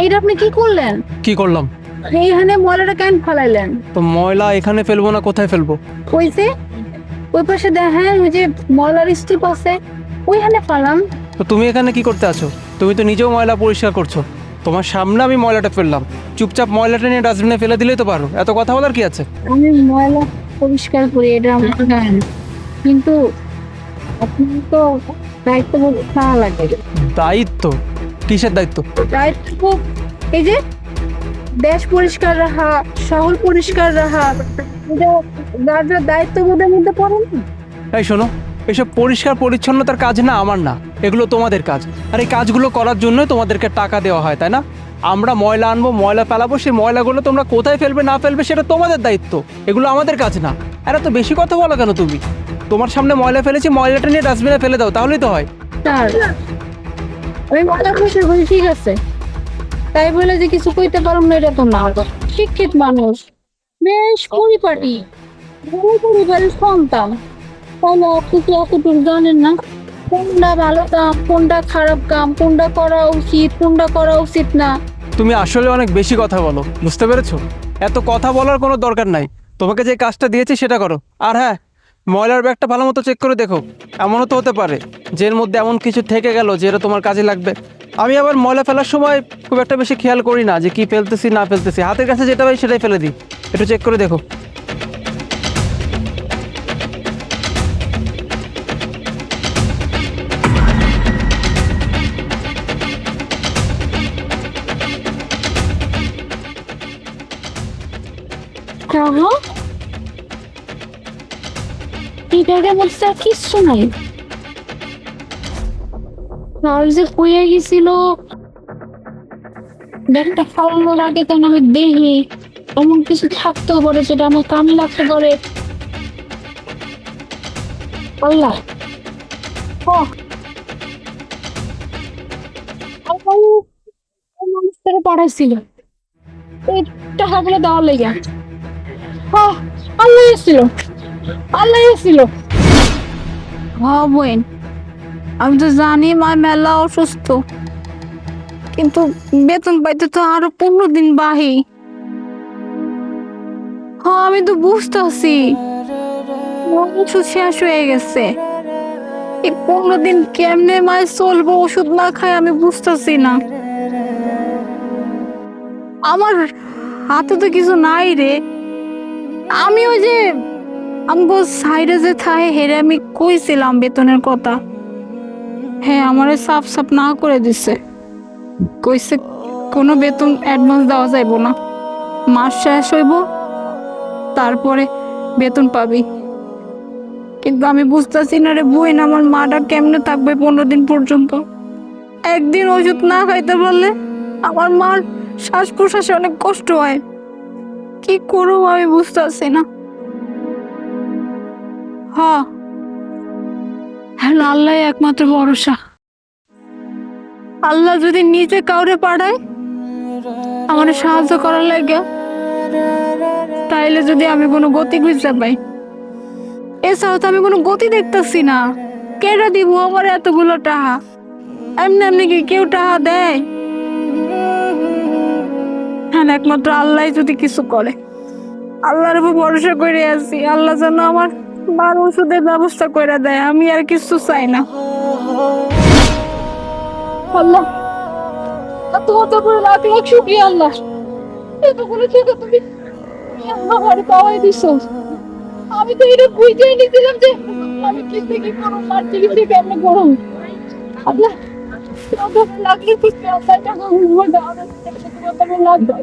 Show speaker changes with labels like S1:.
S1: এইটা আপনি কি করলেন?
S2: কি করলাম?
S1: এইখানে ময়লাটা কেন ফেলাইলেন?
S2: তো ময়লা এখানে ফেলবো না কোথায় ফেলবো?
S1: ওই যে ওই পাশে দেখেন ওই যে ময়লার স্তূপ আছে, ওইখানে ফেলাম।
S2: তো তুমি এখানে কি করতে আছো? তুমি তো নিজেও ময়লা পরিষ্কার করছো। তোমার সামনে আমি ময়লাটা ফেললাম, চুপচাপ ময়লাটা নিয়ে ডাস্টবিনে ফেলে দিলেই তো পারো, এত কথা বলার কি আছে?
S1: আমি ময়লা পরিষ্কার করি, এটা আমার গান, কিন্তু আপনি তো দায়িত্ব খাওয়া লাগে।
S2: দায়িত্ব? কিসের দায়িত্ব?
S1: দায়িত্ব এই যে দেশ পরিষ্কার রাখা, শহর পরিষ্কার রাখা, এটা যার যার দায়িত্ববোধের মধ্যে পড়ে না।
S2: এই শোনো, এসব পরিষ্কার পরিচ্ছন্নতার কাজ না আমার না, এগুলো তোমাদের কাজ। আর এই কাজগুলো করার জন্যই তোমাদেরকে টাকা দেওয়া হয়, তাই না? আমরা ময়লা আনবো, ময়লা ফেলাবো, সেই ময়লাগুলো তোমরা কোথায় ফেলবে না ফেলবে সেটা তোমাদের দায়িত্ব, এগুলো আমাদের কাজ না। আর এত বেশি কথা বলো কেন তুমি? তোমার সামনে ময়লা ফেলেছি, ময়লাটা নিয়ে ডাস্টবিনে ফেলে দাও, তাহলেই তো হয়।
S1: স্যার, আমি ময়লা পরিষ্কার করি, ঠিক আছে, তাই বলে যে কিছু কইতে পারুম না এটা তো না। শিক্ষিত মানুষ, বেশ পরিপাটি, ভালো পরিবারের সন্তান, তাহলে আপনি কি এতটুকু জানেন না কোনটা ভালো কাম, কোনটা খারাপ কাম, কোনটা করা উচিত, কোনটা করা উচিত না?
S2: তুমি আসলে অনেক বেশি কথা বলো, বুঝতে পেরেছো? এত কথা বলার কোনো দরকার নাই, তোমাকে যে কাজটা দিয়েছি সেটা করো। আর হ্যাঁ, ময়লার ব্যাগটা ভালো মতো চেক করে দেখো, এমনও তো হতে পারে যে এর মধ্যে এমন কিছু থেকে গেল যেটা তোমার কাজে লাগবে। আমি আবার ময়লা ফেলার সময় খুব একটা বেশি খেয়াল করি না যে কি ফেলতেছি না ফেলতেছি, হাতের কাছে যেটা পাই সেটাই ফেলে দিই। একটু চেক করে দেখো।
S1: কেন এই ব্যাগের মধ্যে আর কিচ্ছু নাই? আর যে কইয়া গেছিল ব্যাগটা ফালানোর আগে কেন আমি দেখি এমন কিছু থাকতেও পারে যেটা আমার কামে লাগতে পারে। আল্লাহ, ও আল্লাহ, ওই মানুষটাকে পাঠাইছিল এই টাকাগুলো দেওয়ার লেগে। আল্লাহ এসেছিল, আল্লাহ এসেছিল। হ্যাঁ বোন, আমি তো জানি মা মেলা অসুস্থ, কিন্তু বেতন পাইতে তো আরো 15 দিন বাহি। হ্যাঁ আমি তো বুঝতেছি ওষুধ শেষ হয়ে গেছে, এই 15 দিন কেমনে মায় চলবো ওষুধ না খাই আমি বুঝতেছি না। আমার হাতে তো কিছু নাই রে। আমি ওই যে আমগো সাইডে যে থাকে হেরে আমি কইছিলাম বেতনের কথা, হ্যাঁ আমারে সাফ সাফ না করে দিছে, কইছে কোনো বেতন অ্যাডভান্স দেওয়া যাইব না, মাস শেষ হইব তারপরে বেতন পাবি। কিন্তু আমি বুঝতেছি না রে বোন, আমার মাটা কেমনে থাকবে 15 দিন পর্যন্ত? একদিন ওষুধ না খাইতে পারলে আমার মার শ্বাস প্রশ্বাসে অনেক কষ্ট হয়, কি করবো আমি বুঝতেছি না। হ্যাঁ, আল্লাহ একমাত্র ভরসা। আল্লাহ যদি নিজে কাউরে পাঠায় আমার সাহায্য করার লাগে, তাইলে যদি আমি কোনো গতি খুঁজতে পাই, এছাড়া তো আমি কোনো গতি দেখতেছি না। কেটে দিব আমার এতগুলো টাকা? এমনি এমনি কি কেউ টাকা দেয়? হ্যাঁ, একমাত্র আল্লাহ যদি কিছু করে। আল্লাহর উপর ভরসা করে আছি, আল্লাহ যেন আমার বার ওষুধের ব্যবস্থা করে দেয়, আমি আর কিছু চাই না। আল্লাহ, তোমার তো পুরো লাখ লাখ শুকরিয়া আল্লাহ, এতগুলো টাকা তুমি আমার পাওয়াই দিছো। আমি তো এটা বুঝেই নিয়েছিলাম যে আমি কি থেকে করো, মার চিকিৎসা কেমনে করো। আল্লাহ, লাগলে খুশি আল্লাহ টাকা লাগবে।